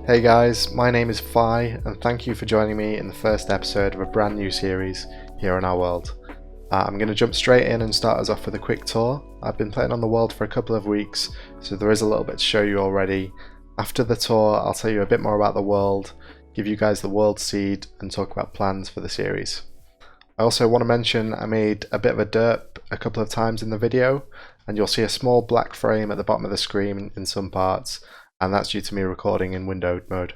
Hey guys, my name is Fi, and thank you for joining me in the first episode of a brand new series here on our world. I'm going to jump straight in and start us off with a quick tour. I've been playing on the world for a couple of weeks, so there is a little bit to show you already. After the tour, I'll tell you a bit more about the world, give you guys the world seed, and talk about plans for the series. I also want to mention I made a bit of a derp a couple of times in the video, and you'll see a small black frame at the bottom of the screen in some parts, and that's due to me recording in windowed mode.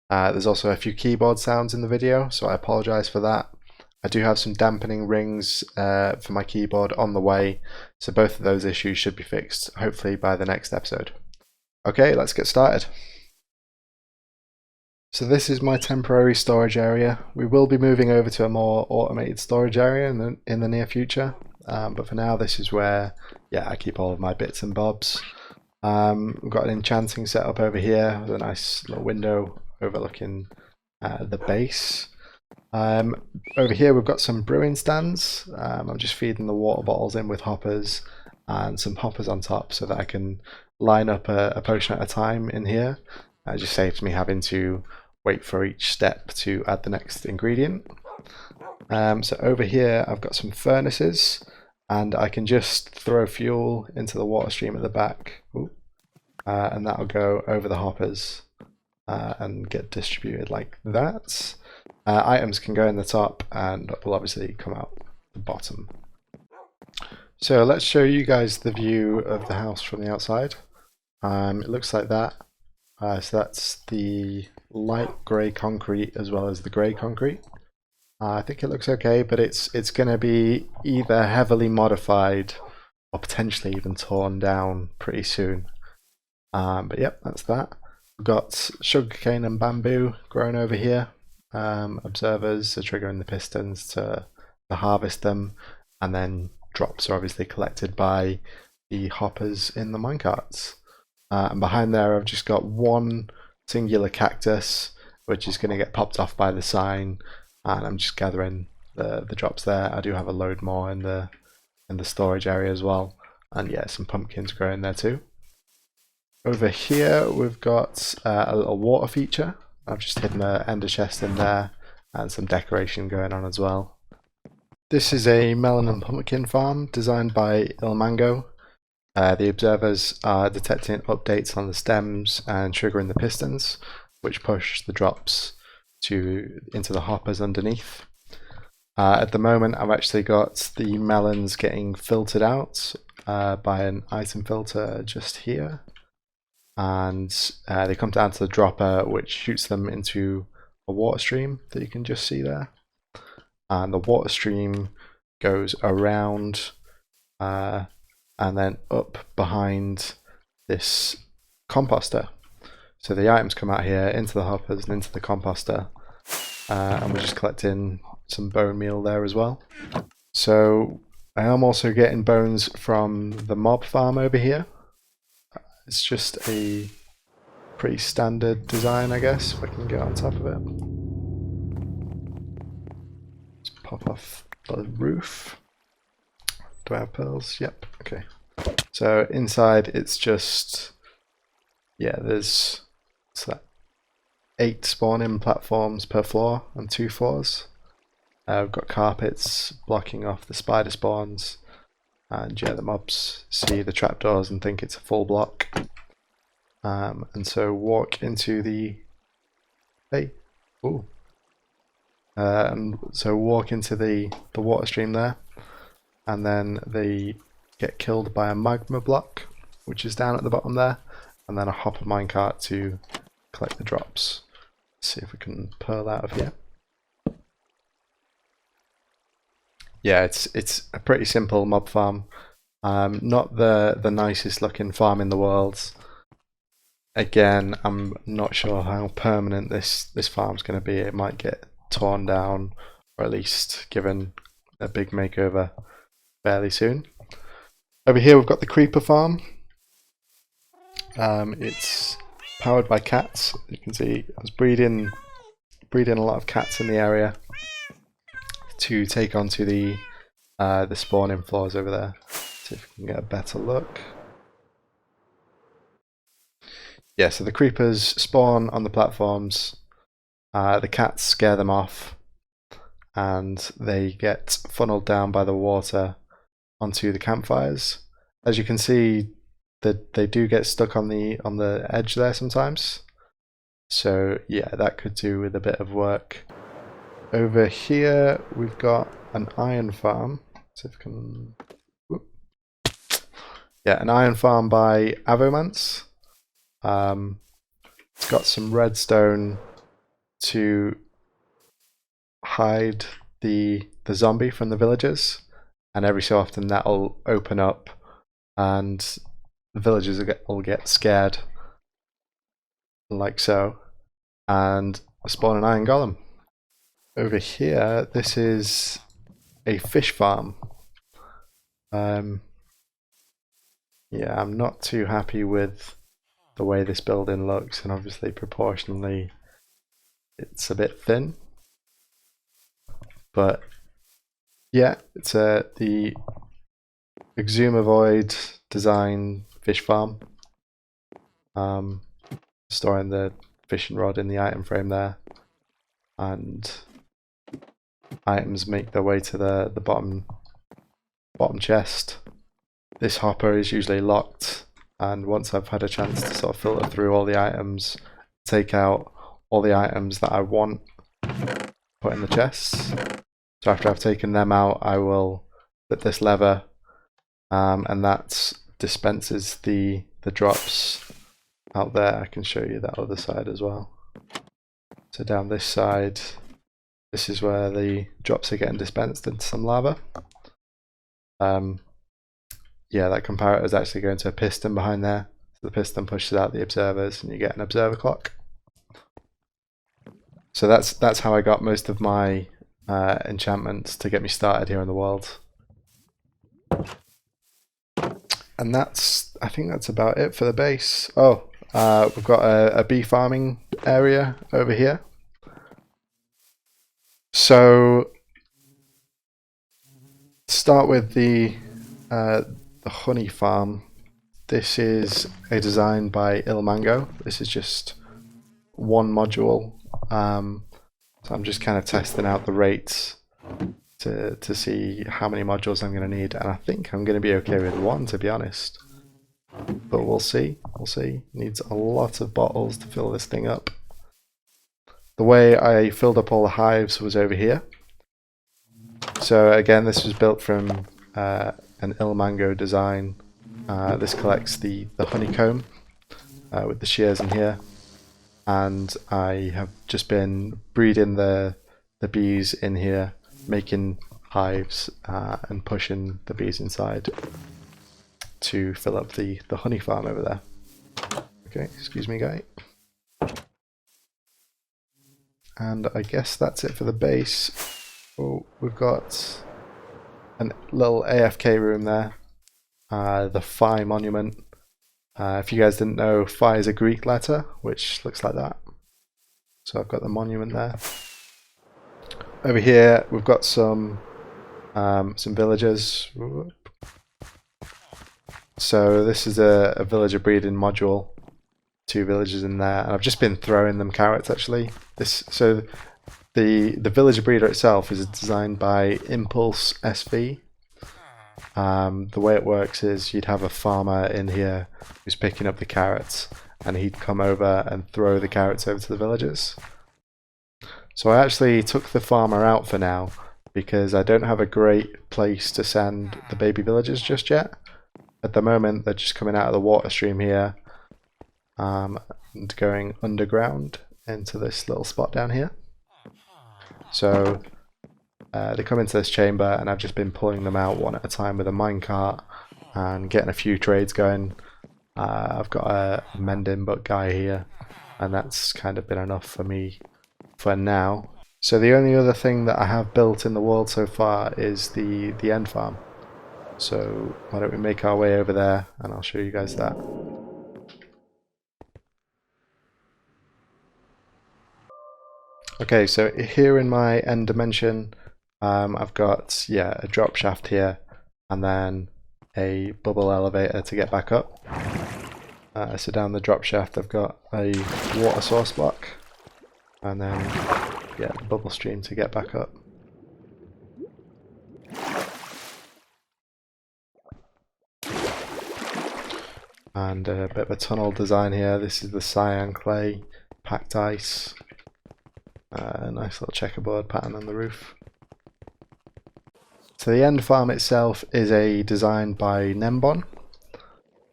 There's also a few keyboard sounds in the video, so I apologise for that. I do have some dampening rings for my keyboard on the way, so both of those issues should be fixed, hopefully by the next episode. Okay, let's get started. So this is my temporary storage area. We will be moving over to a more automated storage area in the near future, but for now this is where I keep all of my bits and bobs. We've got an enchanting setup over here with a nice little window overlooking the base. Over here we've got some brewing stands. I'm just feeding the water bottles in with hoppers and some hoppers on top so that I can line up a potion at a time in here. It just saves me having to wait for each step to add the next ingredient. So over here I've got some furnaces, and I can just throw fuel into the water stream at the back. And that'll go over the hoppers and get distributed like that. Items can go in the top and will obviously come out the bottom. So let's show you guys the view of the house from the outside. It looks like that. So that's the light grey concrete as well as the grey concrete. I think it looks okay, but it's going to be either heavily modified or potentially even torn down pretty soon. But yep, that's that. We've got sugarcane and bamboo growing over here. Observers are triggering the pistons to harvest them, and then drops are obviously collected by the hoppers in the minecarts. And behind there I've just got one singular cactus which is going to get popped off by the sign, and I'm just gathering the drops there. I do have a load more in the storage area as well, and yeah, some pumpkins growing there too. Over here we've got a little water feature. I've just hidden an ender chest in there and some decoration going on as well. This is a melon and pumpkin farm designed by Ilmango. The observers are detecting updates on the stems and triggering the pistons, which push the drops into the hoppers underneath. At the moment I've actually got the melons getting filtered out by an item filter just here, and they come down to the dropper, which shoots them into a water stream that you can just see there, and the water stream goes around and then up behind this composter. So the items come out here into the hoppers and into the composter, and we're just collecting some bone meal there as well. So I am also getting bones from the mob farm over here. It's just a pretty standard design, I guess, if I can get on top of it. Let's pop off the roof. Do I have pearls? Yep, okay. So inside it's just, there's 8 spawning platforms per floor and 2 floors. We've got carpets blocking off the spider spawns, and the mobs see the trapdoors and think it's a full block. And so walk into the walk into the water stream there, and then they get killed by a magma block, which is down at the bottom there, and then a hopper minecart to collect the drops. Let's see if we can pearl out of here. Yeah, it's a pretty simple mob farm. Not the nicest looking farm in the world. Again, I'm not sure how permanent this farm's going to be. It might get torn down, or at least given a big makeover fairly soon. Over here we've got the creeper farm. It's powered by cats. You can see I was breeding a lot of cats in the area to take onto the spawning floors over there. See if we can get a better look. yeah, so the creepers spawn on the platforms, the cats scare them off, and they get funneled down by the water onto the campfires. As you can see, that they do get stuck on the edge there sometimes. So yeah, that could do with a bit of work. Over here we've got an iron farm. So if I can, whoop. Yeah, an iron farm by Avomance. It's got some redstone to hide the zombie from the villagers, and every so often that'll open up, and the villagers will get scared, like so, and spawn an iron golem. Over here, this is a fish farm. Yeah, I'm not too happy with the way this building looks, and obviously proportionally it's a bit thin. But yeah, it's the Exuma Void design fish farm. Storing the fishing rod in the item frame there, and items make their way to the bottom chest. This hopper is usually locked, and once I've had a chance to sort of filter through all the items, take out all the items that I want, put in the chests. So after I've taken them out, I will flip this lever, and that dispenses the drops out there. I can show you that other side as well. So down this side, this is where the drops are getting dispensed into some lava. Yeah, that comparator is actually going to a piston behind there. So the piston pushes out the observers, and you get an observer clock. So that's how I got most of my enchantments to get me started here in the world. And I think that's about it for the base. Oh, we've got a bee farming area over here. So start with the honey farm. This is a design by Ilmango. This is just one module. So I'm just kind of testing out the rates to see how many modules I'm going to need, and I think I'm going to be okay with one, to be honest. But we'll see. We'll see. Needs a lot of bottles to fill this thing up. The way I filled up all the hives was over here. So again, this was built from an Ilmango design. This collects the honeycomb with the shears in here, and I have just been breeding the bees in here, making hives and pushing the bees inside to fill up the honey farm over there. Okay, excuse me, guy. And I guess that's it for the base. Oh, we've got a little AFK room there. The Phi monument. If you guys didn't know, Phi is a Greek letter, which looks like that. So I've got the monument there. Over here, we've got some villagers. So this is a villager breeding module. 2 villagers in there, and I've just been throwing them carrots actually. So the villager breeder itself is designed by Impulse SV. The way it works is you'd have a farmer in here who's picking up the carrots, and he'd come over and throw the carrots over to the villagers. So I actually took the farmer out for now because I don't have a great place to send the baby villagers just yet. At the moment, they're just coming out of the water stream here and going underground into this little spot down here. So they come into this chamber, and I've just been pulling them out one at a time with a minecart and getting a few trades going. I've got a mending book guy here, and that's kind of been enough for me for now. So the only other thing that I have built in the world so far is the end farm. So why don't we make our way over there, and I'll show you guys that. Okay, so here in my end dimension, I've got a drop shaft here, and then a bubble elevator to get back up. So down the drop shaft I've got a water source block, and then yeah, the bubble stream to get back up. And a bit of a tunnel design here. This is the cyan clay, packed ice, nice little checkerboard pattern on the roof. So the end farm itself is a design by Nembon.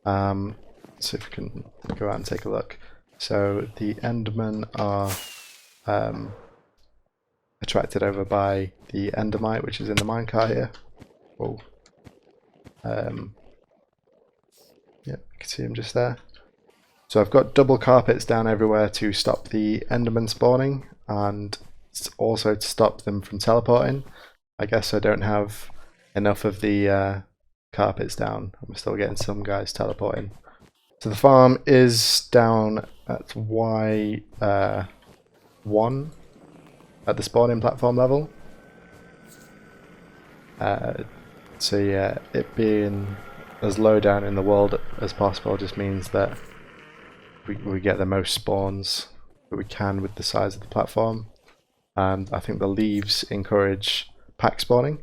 So if you can go out and take a look. So the Endermen are attracted over by the Endermite, which is in the minecart here. Whoa. Yep, you can see him just there. So I've got double carpets down everywhere to stop the Enderman spawning, and also to stop them from teleporting. I guess I don't have enough of the carpets down. I'm still getting some guys teleporting. So the farm is down at Y1 at the spawning platform level. So yeah, it being as low down in the world as possible just means that we get the most spawns that we can with the size of the platform. And I think the leaves encourage pack spawning,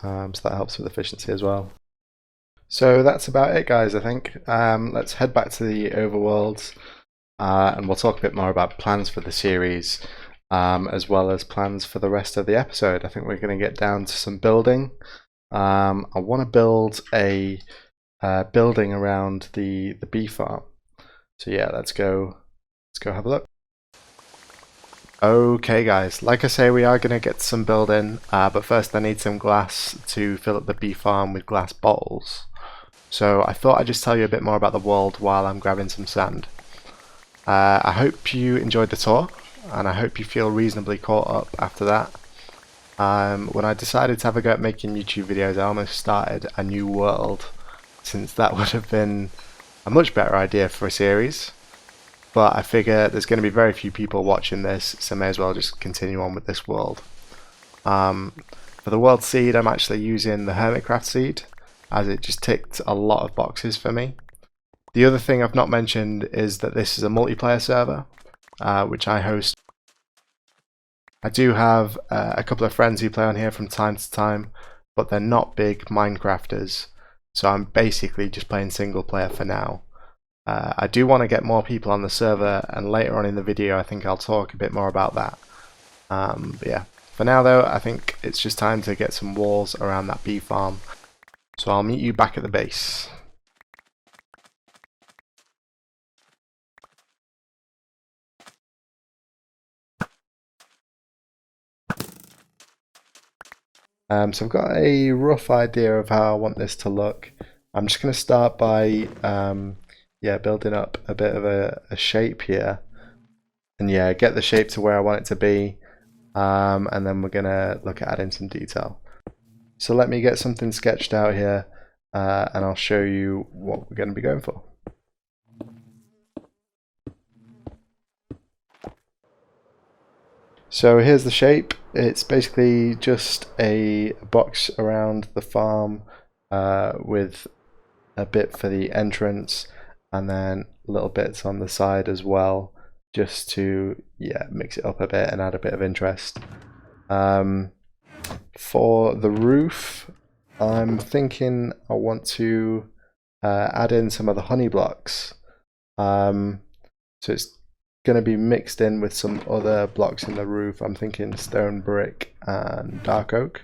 so that helps with efficiency as well. So that's about it, guys, I think. Let's head back to the overworld, and we'll talk a bit more about plans for the series, as well as plans for the rest of the episode. I think we're going to get down to some building. I want to build a building around the bee farm. So yeah, let's go have a look. Okay guys, like I say, we are going to get some building, but first I need some glass to fill up the bee farm with glass bottles. So I thought I'd just tell you a bit more about the world while I'm grabbing some sand. I hope you enjoyed the tour, and I hope you feel reasonably caught up after that. When I decided to have a go at making YouTube videos, I almost started a new world, since that would have been a much better idea for a series. But I figure there's going to be very few people watching this, so may as well just continue on with this world. For the world seed, I'm actually using the Hermitcraft seed, as it just ticked a lot of boxes for me. The other thing I've not mentioned is that this is a multiplayer server, which I host. I do have a couple of friends who play on here from time to time, but they're not big Minecrafters, so I'm basically just playing single player for now. I do want to get more people on the server, and later on in the video I think I'll talk a bit more about that. But yeah, for now though, I think it's just time to get some walls around that bee farm. So I'll meet you back at the base. So I've got a rough idea of how I want this to look. I'm just going to start by yeah, building up a bit of a shape here, and yeah, get the shape to where I want it to be, and then we're going to look at adding some detail. So let me get something sketched out here, and I'll show you what we're going to be going for. So here's the shape. It's basically just a box around the farm with a bit for the entrance, and then little bits on the side as well, just to mix it up a bit and add a bit of interest. For the roof, I'm thinking I want to add in some of the honey blocks. So it's going to be mixed in with some other blocks in the roof. I'm thinking stone brick and dark oak.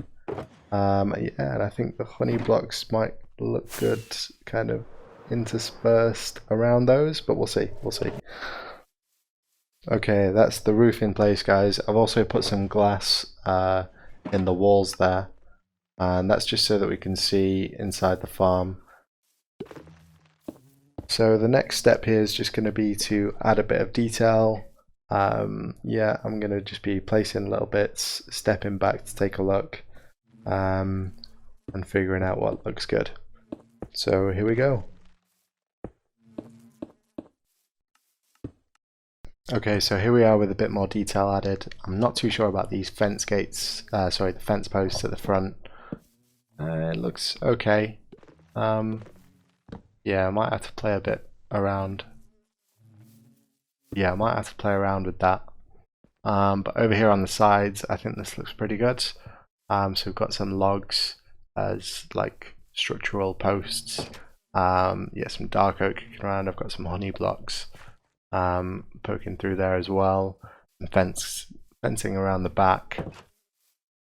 Yeah, and I think the honey blocks might look good kind of interspersed around those, but we'll see. Okay, that's the roof in place, guys. I've also put some glass in the walls there, and that's just so that we can see inside the farm. So the next step here is just going to be to add a bit of detail. Yeah, I'm going to just be placing little bits, stepping back to take a look, and figuring out what looks good. So here we go. Okay, so here we are with a bit more detail added. I'm not too sure about these fence gates, sorry, the fence posts at the front. It looks okay. Yeah, I might have to play a bit around. Yeah, I might have to play around with that. But over here on the sides, I think this looks pretty good. So we've got some logs as like structural posts. Yeah, some dark oak kicking around. I've got some honey blocks poking through there as well. And fencing around the back.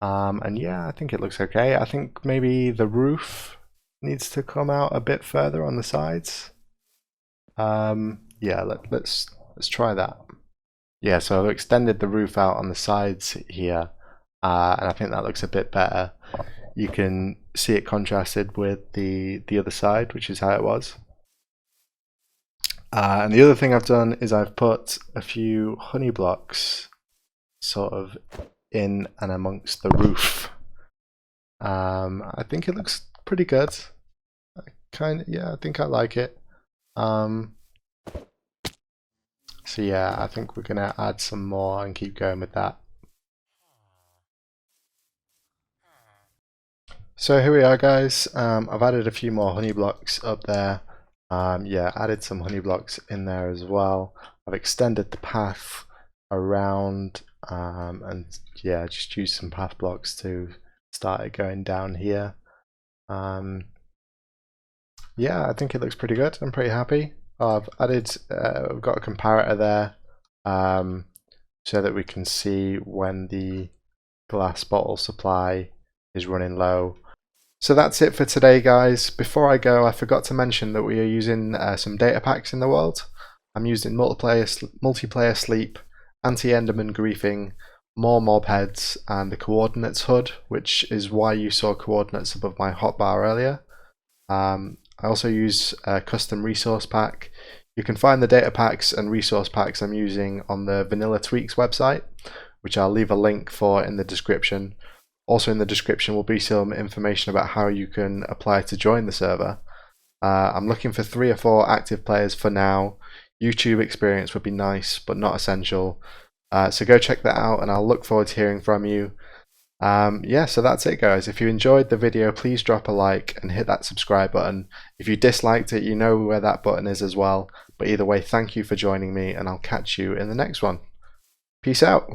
And yeah, I think it looks okay. I think maybe the roof needs to come out a bit further on the sides. Yeah, let's try that. Yeah, so I've extended the roof out on the sides here, and I think that looks a bit better. You can see it contrasted with the other side, which is how it was. And the other thing I've done is I've put a few honey blocks sort of in and amongst the roof. I think it looks pretty good. Yeah, I think I like it. So yeah, I think we're gonna add some more and keep going with that. So here we are, guys. I've added a few more honey blocks up there. Yeah, added some honey blocks in there as well. I've extended the path around and yeah, just used some path blocks to start it going down here. Yeah, I think it looks pretty good. I'm pretty happy. I've added, I've got a comparator there so that we can see when the glass bottle supply is running low. So that's it for today, guys. Before I go, I forgot to mention that we are using some data packs in the world. I'm using multiplayer sleep, anti-enderman griefing, more mob heads, and the coordinates HUD, which is why you saw coordinates above my hotbar earlier. I also use a custom resource pack. You can find the data packs and resource packs I'm using on the Vanilla Tweaks website, which I'll leave a link for in the description. Also in the description will be some information about how you can apply to join the server. I'm looking for 3 or 4 active players for now. YouTube experience would be nice, but not essential. So go check that out and I'll look forward to hearing from you. Yeah, so that's it, guys. If you enjoyed the video, please drop a like and hit that subscribe button. If you disliked it, you know where that button is as well. But either way, thank you for joining me and I'll catch you in the next one. Peace out.